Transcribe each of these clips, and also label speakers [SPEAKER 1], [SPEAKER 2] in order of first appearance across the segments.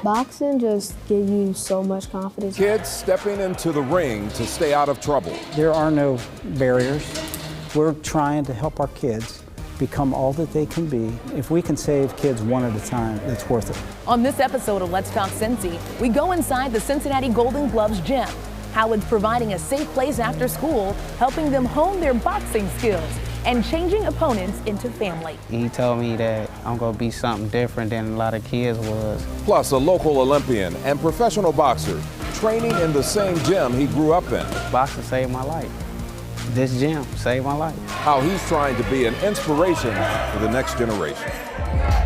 [SPEAKER 1] Boxing just gives you so much confidence.
[SPEAKER 2] Kids stepping into the ring to stay out of trouble.
[SPEAKER 3] There are no barriers. We're trying to help our kids become all that they can be. If we can save kids one at a time, it's worth it.
[SPEAKER 4] On this episode of Let's Talk Cincy, we go inside the Cincinnati Golden Gloves gym. How it's providing a safe place after school, helping them hone their boxing skills, and changing opponents into family.
[SPEAKER 5] He told me that I'm gonna be something different than a lot of kids was.
[SPEAKER 2] Plus a local Olympian and professional boxer training in the same gym he grew up in.
[SPEAKER 5] Boxing saved my life. This gym saved my life.
[SPEAKER 2] How he's trying to be an inspiration for the next generation.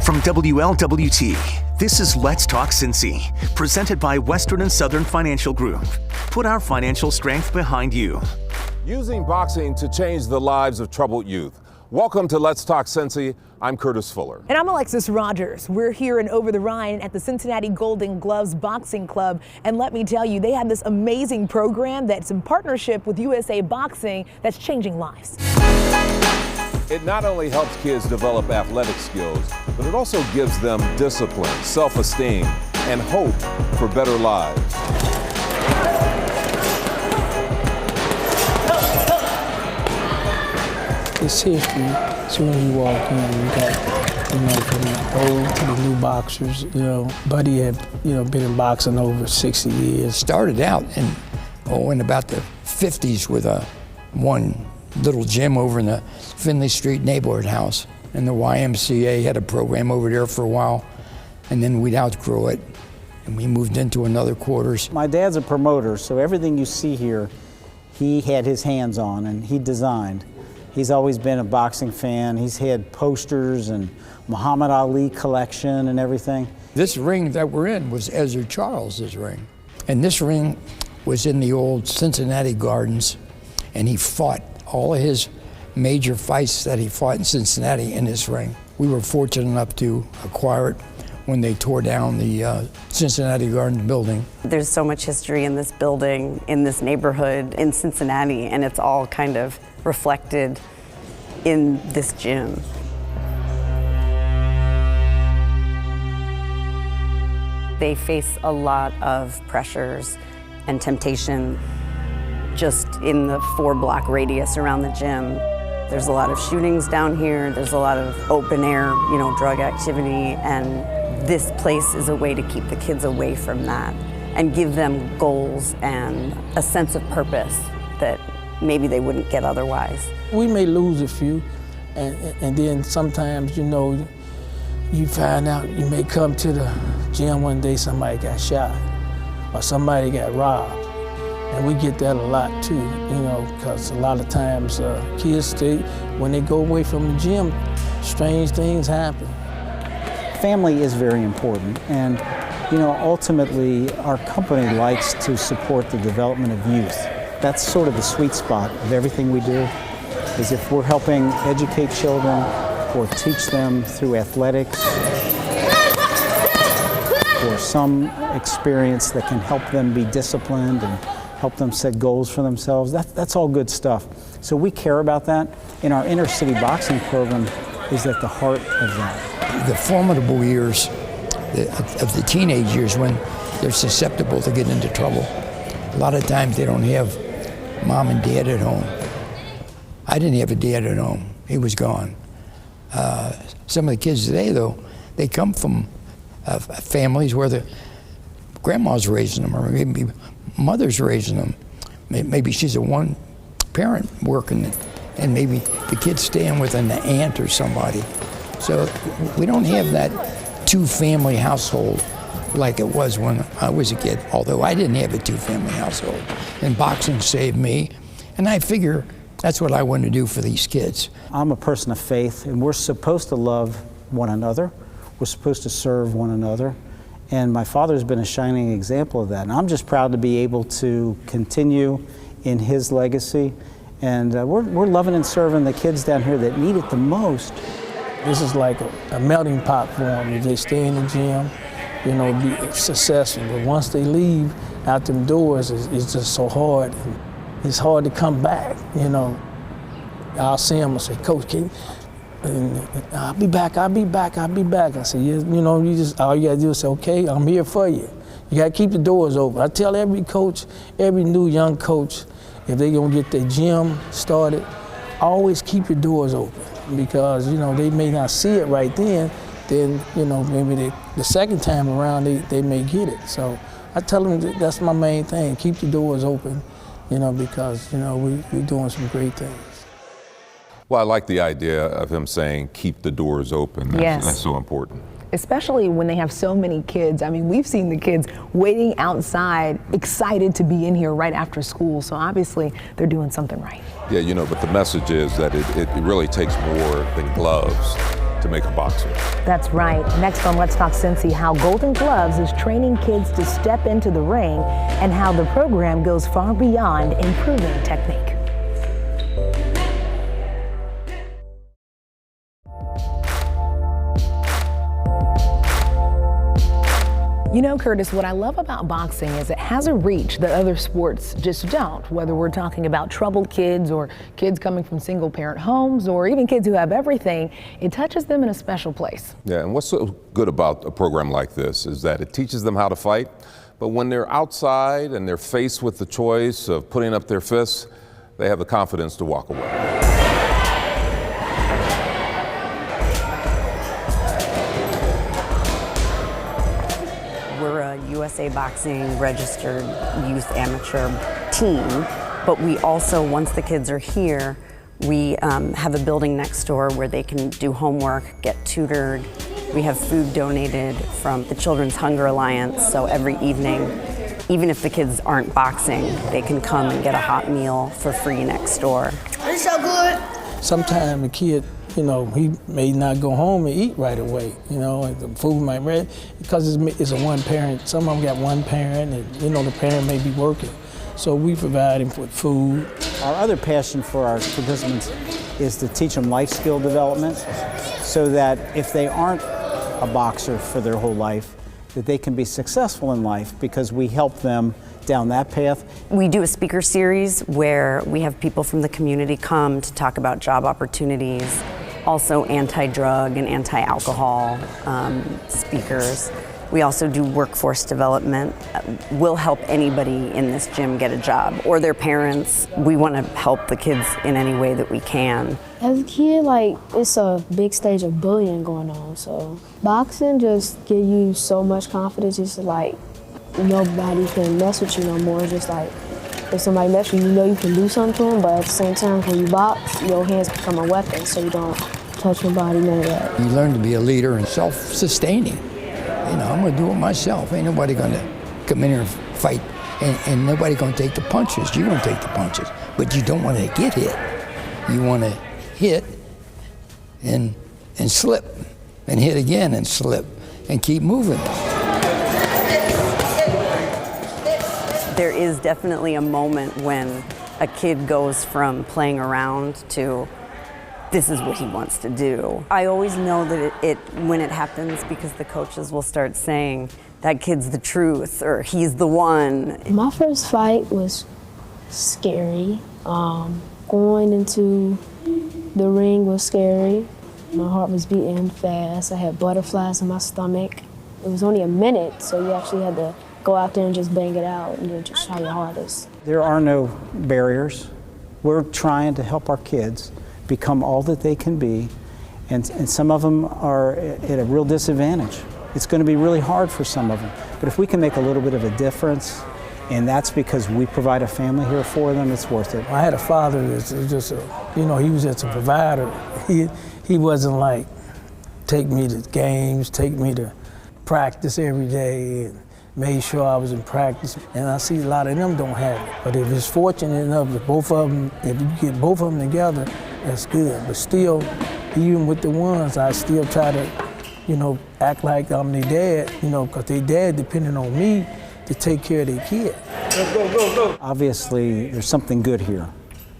[SPEAKER 6] From WLWT, this is Let's Talk Cincy, presented by Western and Southern Financial Group. Put our financial strength behind you.
[SPEAKER 2] Using boxing to change the lives of troubled youth. Welcome to Let's Talk Cincy. I'm Curtis Fuller.
[SPEAKER 4] And I'm Alexis Rogers. We're here in Over the Rhine at the Cincinnati Golden Gloves Boxing Club. And let me tell you, they have this amazing program that's in partnership with USA Boxing that's changing lives.
[SPEAKER 2] It not only helps kids develop athletic skills, but it also gives them discipline, self-esteem, and hope for better lives.
[SPEAKER 7] It's history. As soon as you walk in, you got, from the old to the new boxers. Buddy had, been in boxing over 60 years.
[SPEAKER 8] Started out in about the 50s with one little gym over in the Finley Street neighborhood house. And the YMCA had a program over there for a while, and then we'd outgrow it, and we moved into another quarters.
[SPEAKER 3] My dad's a promoter, so everything you see here, he had his hands on and he designed. He's always been a boxing fan. He's had posters and Muhammad Ali collection and everything.
[SPEAKER 8] This ring that we're in was Ezra Charles's ring. And this ring was in the old Cincinnati Gardens, and he fought all of his major fights that he fought in Cincinnati in this ring. We were fortunate enough to acquire it when they tore down the Cincinnati Gardens building.
[SPEAKER 9] There's so much history in this building, in this neighborhood, in Cincinnati, and it's all kind of reflected in this gym. They face a lot of pressures and temptation just in the 4-block radius around the gym. There's a lot of shootings down here. There's a lot of open air, drug activity, and this place is a way to keep the kids away from that and give them goals and a sense of purpose that maybe they wouldn't get otherwise.
[SPEAKER 7] We may lose a few, and then sometimes, you find out, you may come to the gym one day, somebody got shot or somebody got robbed. And we get that a lot too, because a lot of times kids, when they go away from the gym, strange things happen.
[SPEAKER 3] Family is very important, and ultimately our company likes to support the development of youth. That's sort of the sweet spot of everything we do, is if we're helping educate children or teach them through athletics or some experience that can help them be disciplined and help them set goals for themselves. That's all good stuff. So we care about that, and our inner city boxing program is at the heart of that.
[SPEAKER 8] The formidable years of the teenage years when they're susceptible to get into trouble. A lot of times they don't have mom and dad at home. I didn't have a dad at home. He was gone. Some of the kids today, though, they come from families where the grandma's raising them, or maybe mother's raising them. Maybe she's a one parent working, and maybe the kid's staying with an aunt or somebody. So we don't have that two-family household like it was when I was a kid, although I didn't have a two-family household. And boxing saved me, and I figure that's what I want to do for these kids.
[SPEAKER 3] I'm a person of faith, and we're supposed to love one another. We're supposed to serve one another. And my father's been a shining example of that. And I'm just proud to be able to continue in his legacy. And we're loving and serving the kids down here that need it the most.
[SPEAKER 7] This is like a melting pot for them. If they stay in the gym, be successful. But once they leave out them doors, it's just so hard. It's hard to come back, I'll see them and say, Coach, and I'll be back. I said, yeah, you know, all you gotta do is say, okay, I'm here for you. You gotta keep the doors open. I tell every coach, every new young coach, if they gonna get their gym started, always keep your doors open, because, you know, they may not see it right then, you know, maybe the second time around they may get it. So I tell them that's my main thing, keep the doors open, you know, because, you know, we're doing some great things.
[SPEAKER 2] Well, I like the idea of him saying, keep the doors open. That's so important.
[SPEAKER 4] Especially when they have so many kids. I mean, we've seen the kids waiting outside, excited to be in here right after school. So obviously they're doing something right.
[SPEAKER 2] Yeah, you know, but the message is that it really takes more than gloves to make a boxer.
[SPEAKER 4] That's right. Next on Let's Talk Cincy, how Golden Gloves is training kids to step into the ring and how the program goes far beyond improving technique. You know, Curtis, what I love about boxing is it has a reach that other sports just don't, whether we're talking about troubled kids or kids coming from single parent homes or even kids who have everything. It touches them in a special place.
[SPEAKER 2] Yeah, and what's so good about a program like this is that it teaches them how to fight, but when they're outside and they're faced with the choice of putting up their fists, they have the confidence to walk away.
[SPEAKER 9] We're a USA Boxing registered youth amateur team, but we also, once the kids are here, we have a building next door where they can do homework, get tutored. We have food donated from the Children's Hunger Alliance, so every evening, even if the kids aren't boxing, they can come and get a hot meal for free next door.
[SPEAKER 10] It's so good.
[SPEAKER 7] Sometimes the kid, you know, he may not go home and eat right away, you know, and the food might be ready, because it's a one parent. Some of them got one parent, and, you know, the parent may be working. So we provide him with food.
[SPEAKER 3] Our other passion for our participants is to teach them life skill development, so that if they aren't a boxer for their whole life, that they can be successful in life because we help them down that path.
[SPEAKER 9] We do a speaker series where we have people from the community come to talk about job opportunities, also anti-drug and anti-alcohol speakers. We also do workforce development. We'll help anybody in this gym get a job, or their parents. We want to help the kids in any way that we can.
[SPEAKER 1] As a kid, like, it's a big stage of bullying going on, so boxing just gives you so much confidence. It's like nobody can mess with you no more. It's just like if somebody messes with you, you know you can do something to them, but at the same time, when you box, your hands become a weapon, so you don't touch nobody, none of that.
[SPEAKER 8] You learn to be a leader and self-sustaining. You know, I'm gonna do it myself. Ain't nobody gonna come in here and fight, and nobody gonna take the punches. You're gonna take the punches, but you don't wanna get hit. You wanna hit and slip, and hit again and slip, and keep moving.
[SPEAKER 9] There is definitely a moment when a kid goes from playing around to this is what he wants to do. I always know that when it happens, because the coaches will start saying, that kid's the truth, or he's the one.
[SPEAKER 1] My first fight was scary. Going into the ring was scary. My heart was beating fast. I had butterflies in my stomach. It was only a minute, so you actually had to go out there and just bang it out and just try your hardest.
[SPEAKER 3] There are no barriers. We're trying to help our kids become all that they can be, and some of them are at a real disadvantage. It's going to be really hard for some of them, but if we can make a little bit of a difference, and that's because we provide a family here for them, it's worth it.
[SPEAKER 7] I had a father that's just, you know, he was just a provider. He wasn't like, take me to games, take me to practice every day, and made sure I was in practice. And I see a lot of them don't have it. But if it's fortunate enough that both of them, if you get both of them together, that's good. But still, even with the ones, I still try to, you know, act like I'm their dad, you know, because their dad depending on me to take care of their kid.
[SPEAKER 3] Go. Obviously, there's something good here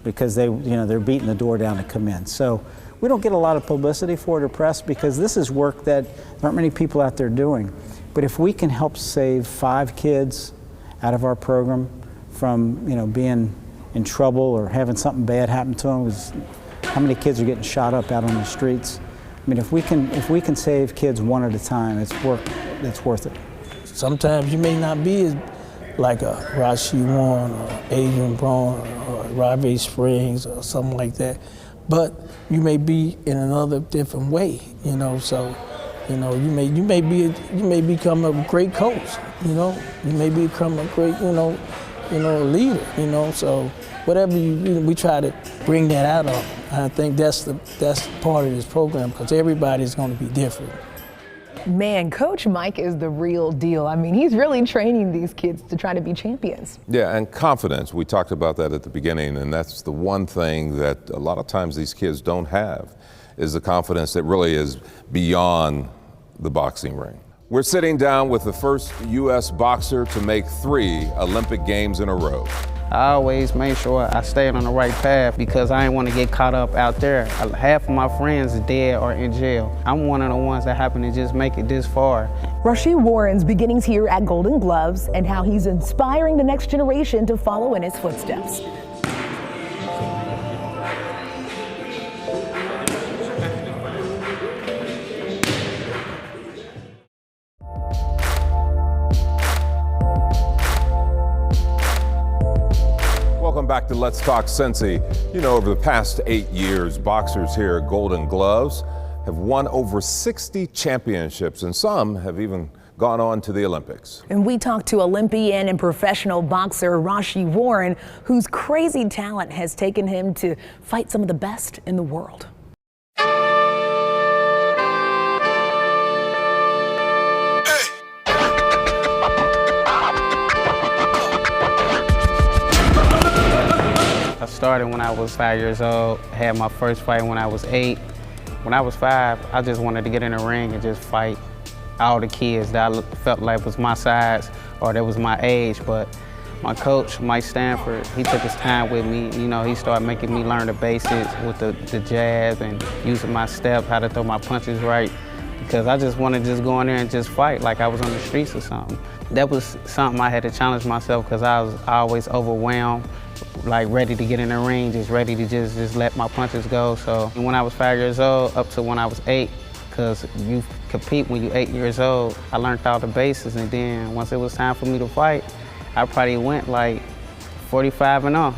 [SPEAKER 3] because they're beating the door down to come in. So we don't get a lot of publicity for it or press because this is work that there aren't many people out there doing. But if we can help save 5 kids out of our program from, being in trouble or having something bad happen to them, How many kids are getting shot up out on the streets? I mean, if we can save kids one at a time, it's worth it.
[SPEAKER 7] Sometimes you may not be as like a Rashee Warren or Adrian Brown or Ravi Springs or something like that, but you may be in another different way, you know. So, you know, you may become a great coach, you know. You may become a great, you know, leader, you know. So, whatever we try to bring that out of. I think that's part of this program, because everybody's going to be different.
[SPEAKER 4] Man, Coach Mike is the real deal. I mean, he's really training these kids to try to be champions.
[SPEAKER 2] Yeah, and confidence. We talked about that at the beginning, and that's the one thing that a lot of times these kids don't have, is the confidence that really is beyond the boxing ring. We're sitting down with the first U.S. boxer to make 3 Olympic Games in a row.
[SPEAKER 5] I always make sure I stay on the right path because I ain't want to get caught up out there. Half of my friends are dead or in jail. I'm one of the ones that happen to just make it this far.
[SPEAKER 4] Rashee Warren's beginnings here at Golden Gloves and how he's inspiring the next generation to follow in his footsteps.
[SPEAKER 2] Welcome back to Let's Talk Cincy. You know, over the past 8 years, boxers here at Golden Gloves have won over 60 championships, and some have even gone on to the Olympics.
[SPEAKER 4] And we talked to Olympian and professional boxer Rashee Warren, whose crazy talent has taken him to fight some of the best in the world.
[SPEAKER 5] I started when I was 5 years old, had my first fight when I was 8. When I was 5, I just wanted to get in the ring and just fight all the kids that I felt like was my size or that was my age. But my coach, Mike Stanford, he took his time with me. You know, he started making me learn the basics with the jab and using my step, how to throw my punches right. Because I just wanted to just go in there and just fight like I was on the streets or something. That was something I had to challenge myself because I was always overwhelmed, like ready to get in the ring, just ready to just let my punches go. So when I was 5 years old up to when I was 8, because you compete when you're 8 years old, I learned all the bases, and then once it was time for me to fight, I probably went like 45-0.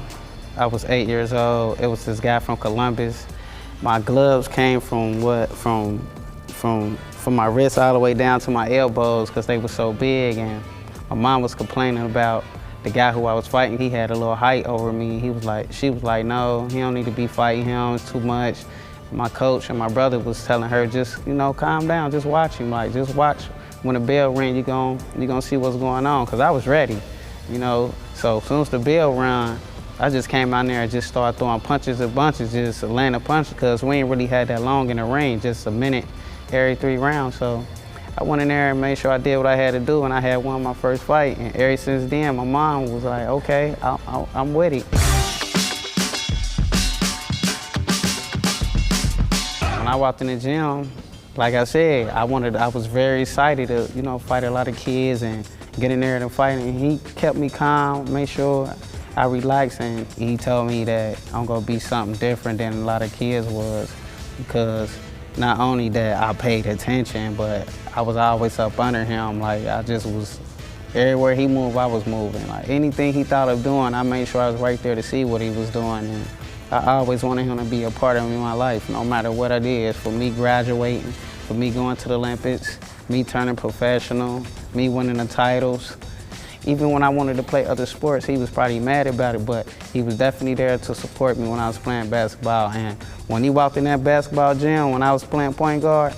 [SPEAKER 5] I was 8 years old. It was this guy from Columbus. My gloves came from my wrist all the way down to my elbows because they were so big, and my mom was complaining about the guy who I was fighting. He had a little height over me. She was like, no, he don't need to be fighting him, it's too much. My coach and my brother was telling her, just, you know, calm down, just watch him, like, just watch. When the bell rang, you're gonna see what's going on, because I was ready, you know. So as soon as the bell rang, I just came out there and just started throwing punches and bunches, just landing punches, because we ain't really had that long in the ring, just a minute every 3 rounds. So I went in there and made sure I did what I had to do, and I had won my first fight. And ever since then, my mom was like, okay, I'm with it. When I walked in the gym, like I said, I was very excited to, you know, fight a lot of kids and get in there and fight. And he kept me calm, made sure I relaxed, and he told me that I'm gonna be something different than a lot of kids was, because not only that I paid attention, but I was always up under him. Like, I just was, everywhere he moved, I was moving. Like, anything he thought of doing, I made sure I was right there to see what he was doing. And I always wanted him to be a part of my life, no matter what it is. For me graduating, for me going to the Olympics, me turning professional, me winning the titles. Even when I wanted to play other sports, he was probably mad about it, but he was definitely there to support me when I was playing basketball. And when he walked in that basketball gym, when I was playing point guard,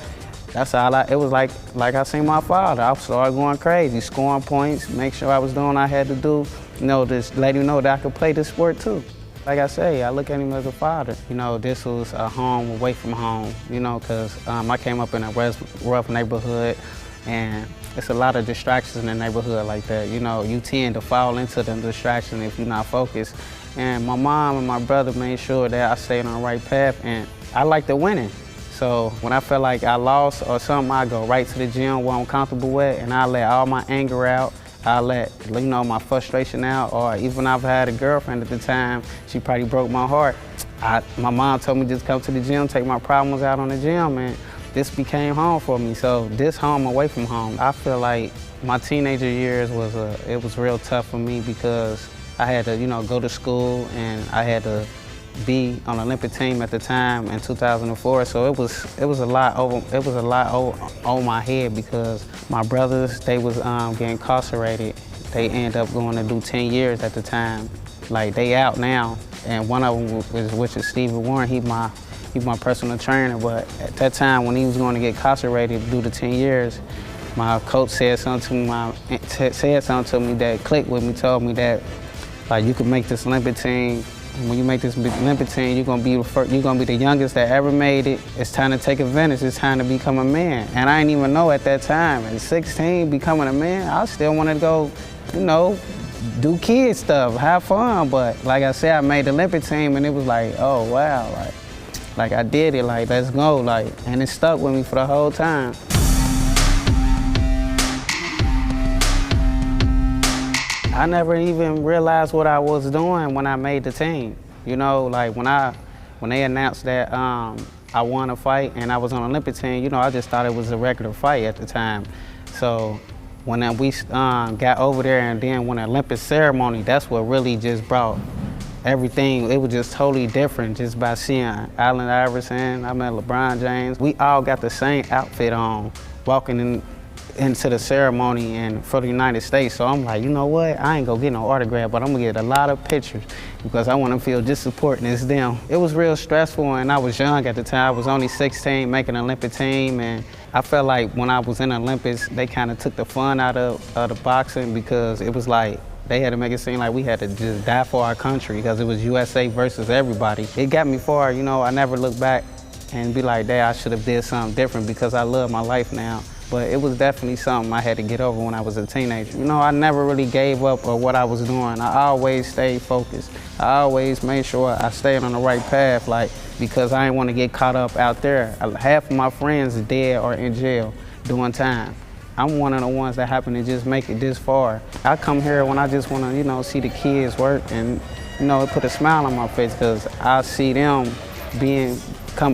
[SPEAKER 5] that's all it was like I seen my father. I started going crazy, scoring points, make sure I was doing what I had to do, you know, just let him know that I could play this sport too. Like I say, I look at him as a father. You know, this was a home away from home, you know, because I came up in a rough neighborhood, and it's a lot of distractions in the neighborhood like that. You know, you tend to fall into them distractions if you're not focused. And my mom and my brother made sure that I stayed on the right path, and I like the winning. So when I felt like I lost or something, I go right to the gym where I'm comfortable at, and I let all my anger out. I let, you know, my frustration out, or even I've had a girlfriend at the time, she probably broke my heart. My mom told me just come to the gym, take my problems out on the gym, and this became home for me. So this home away from home. I feel like my teenager years it was real tough for me because I had to, you know, go to school and I had to be on the Olympic team at the time in 2004. So it was a lot on my head because my brothers, they was getting incarcerated. They ended up going to do 10 years at the time. Like they out now, and one of them which is Stevie Warren. He's my personal trainer, but at that time when he was going to get incarcerated due to 10 years, my coach said something to me that clicked with me, told me that like you could make this Olympic team. When you make this Olympic team, you're gonna be the youngest that ever made it. It's time to take advantage. It's time to become a man. And I didn't even know at that time. At 16, becoming a man, I still wanted to go, you know, do kid stuff, have fun. But like I said, I made the Olympic team, and it was like, oh wow, like I did it. Like let's go, like, and it stuck with me for the whole time. I never even realized what I was doing when I made the team. You know, like when they announced that I won a fight and I was on the Olympic team, you know, I just thought it was a regular fight at the time. So when we got over there and then when the Olympic ceremony, that's what really just brought everything. It was just totally different just by seeing Allen Iverson, I met LeBron James. We all got the same outfit on, walking into the ceremony and for the United States. So I'm like, you know what? I ain't gonna get no autograph, but I'm gonna get a lot of pictures because I wanna feel just supporting this them. It was real stressful and I was young at the time. I was only 16 making an Olympic team, and I felt like when I was in the Olympics, they kind of took the fun out of the boxing because it was like, they had to make it seem like we had to just die for our country because it was USA versus everybody. It got me far, you know, I never look back and be like, Dad, I should have did something different because I love my life now. But it was definitely something I had to get over when I was a teenager. You know, I never really gave up on what I was doing. I always stayed focused. I always made sure I stayed on the right path, like, because I didn't want to get caught up out there. Half of my friends are dead or in jail doing time. I'm one of the ones that happen to just make it this far. I come here when I just want to, you know, see the kids work and, you know, it put a smile on my face because I see them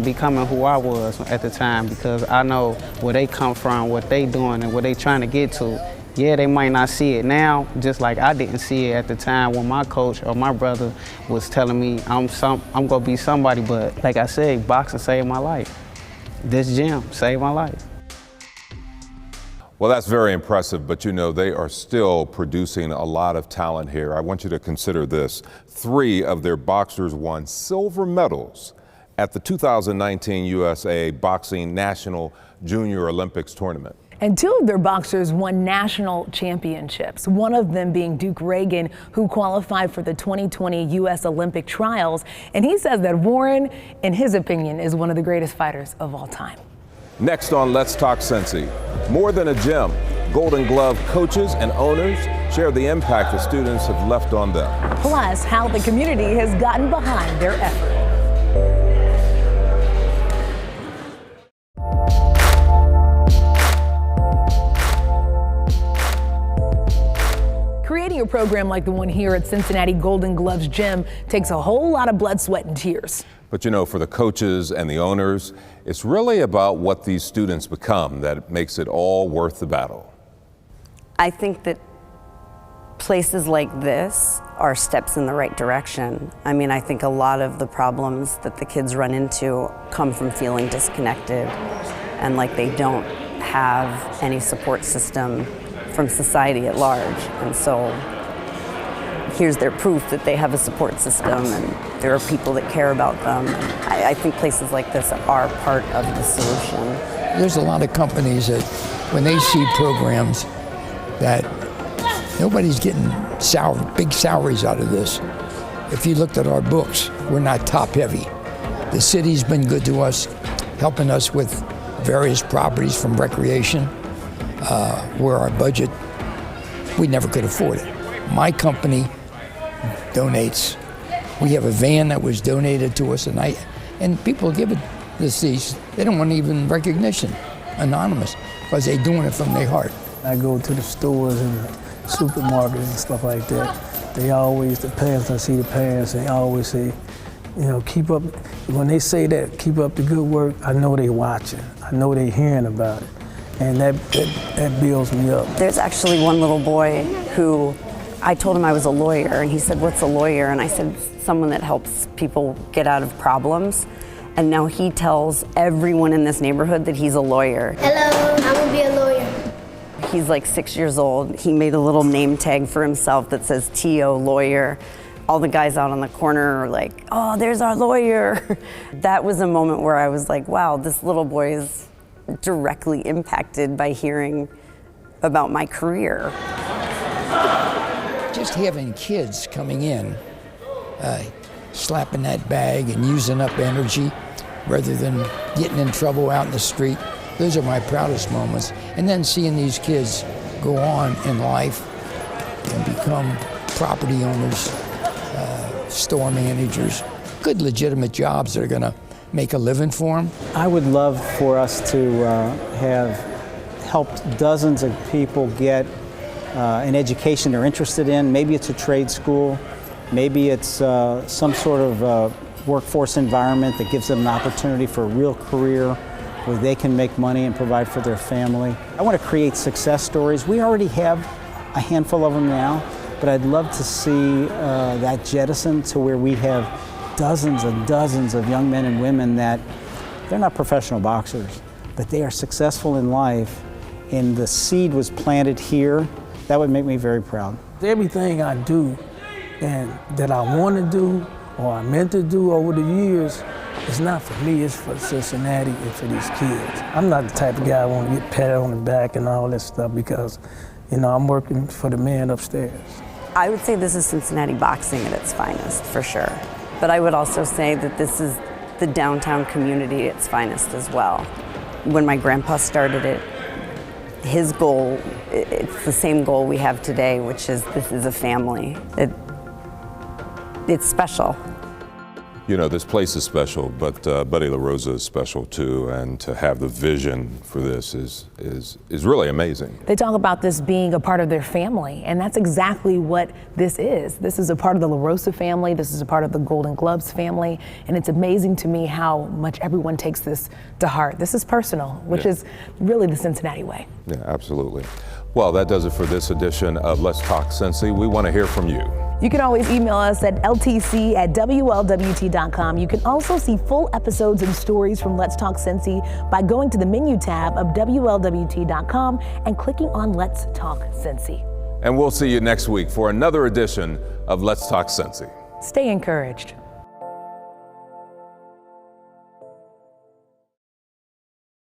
[SPEAKER 5] becoming who I was at the time because I know where they come from, what they doing, and what they trying to get to. Yeah, they might not see it now, just like I didn't see it at the time when my coach or my brother was telling me I'm gonna be somebody, but like I said, boxing saved my life. This gym saved my life.
[SPEAKER 2] Well, that's very impressive, but you know, they are still producing a lot of talent here. I want you to consider this. 3 of their boxers won silver medals at the 2019 USA Boxing National Junior Olympics Tournament.
[SPEAKER 4] And 2 of their boxers won national championships, one of them being Duke Reagan, who qualified for the 2020 U.S. Olympic trials. And he says that Warren, in his opinion, is one of the greatest fighters of all time.
[SPEAKER 2] Next on Let's Talk Cincy, more than a gym, Golden Glove coaches and owners share the impact the students have left on them.
[SPEAKER 4] Plus, how the community has gotten behind their effort. Creating a program like the one here at Cincinnati Golden Gloves Gym takes a whole lot of blood, sweat, and tears.
[SPEAKER 2] But you know, for the coaches and the owners, it's really about what these students become that makes it all worth the battle.
[SPEAKER 9] I think that places like this are steps in the right direction. I mean, I think a lot of the problems that the kids run into come from feeling disconnected and like they don't have any support system from society at large. And so here's their proof that they have a support system and there are people that care about them. I think places like this are part of the solution.
[SPEAKER 8] There's a lot of companies that when they see programs that nobody's getting big salaries out of this. If you looked at our books, we're not top heavy. The city's been good to us, helping us with various properties from recreation, where our budget, we never could afford it. My company donates. We have a van that was donated to us, and people give it these. They don't want even recognition, anonymous, because they're doing it from their heart.
[SPEAKER 7] I go to the stores and supermarket and stuff like that, they always, the parents, I see the parents, they always say, you know, keep up, when they say that, keep up the good work, I know they watching. I know they hearing about it. And that builds me up.
[SPEAKER 9] There's actually one little boy who, I told him I was a lawyer, and he said, what's a lawyer? And I said, someone that helps people get out of problems. And now he tells everyone in this neighborhood that he's a lawyer.
[SPEAKER 10] Hello, I'm gonna be a lawyer.
[SPEAKER 9] He's like 6 years old. He made a little name tag for himself that says T.O. lawyer. All the guys out on the corner are like, oh, there's our lawyer. That was a moment where I was like, wow, this little boy is directly impacted by hearing about my career.
[SPEAKER 8] Just having kids coming in, slapping that bag and using up energy rather than getting in trouble out in the street, those are my proudest moments. And then seeing these kids go on in life and become property owners, store managers, good legitimate jobs that are going to make a living for them.
[SPEAKER 3] I would love for us to have helped dozens of people get an education they're interested in. Maybe it's a trade school, maybe it's some sort of workforce environment that gives them an opportunity for a real career where they can make money and provide for their family. I want to create success stories. We already have a handful of them now, but I'd love to see that jettison to where we have dozens and dozens of young men and women that they're not professional boxers, but they are successful in life, and the seed was planted here. That would make me very proud.
[SPEAKER 7] Everything I do and that I want to do or I meant to do over the years, it's not for me, it's for Cincinnati and for these kids. I'm not the type of guy I want to get patted on the back and all that stuff because, you know, I'm working for the man upstairs.
[SPEAKER 9] I would say this is Cincinnati boxing at its finest, for sure. But I would also say that this is the downtown community at its finest as well. When my grandpa started it, his goal, it's the same goal we have today, which is this is a family. It's special.
[SPEAKER 2] You know, this place is special, but Buddy LaRosa is special too, and to have the vision for this is really amazing.
[SPEAKER 4] They talk about this being a part of their family, and that's exactly what this is. This is a part of the LaRosa family, this is a part of the Golden Gloves family, and it's amazing to me how much everyone takes this to heart. This is personal, which is really the Cincinnati way.
[SPEAKER 2] Yeah, absolutely. Well, that does it for this edition of Let's Talk Cincy. We want to hear from you.
[SPEAKER 4] You can always email us at ltc@WLWT.com. You can also see full episodes and stories from Let's Talk Cincy by going to the menu tab of WLWT.com and clicking on Let's Talk Cincy.
[SPEAKER 2] And we'll see you next week for another edition of Let's Talk Cincy.
[SPEAKER 4] Stay encouraged.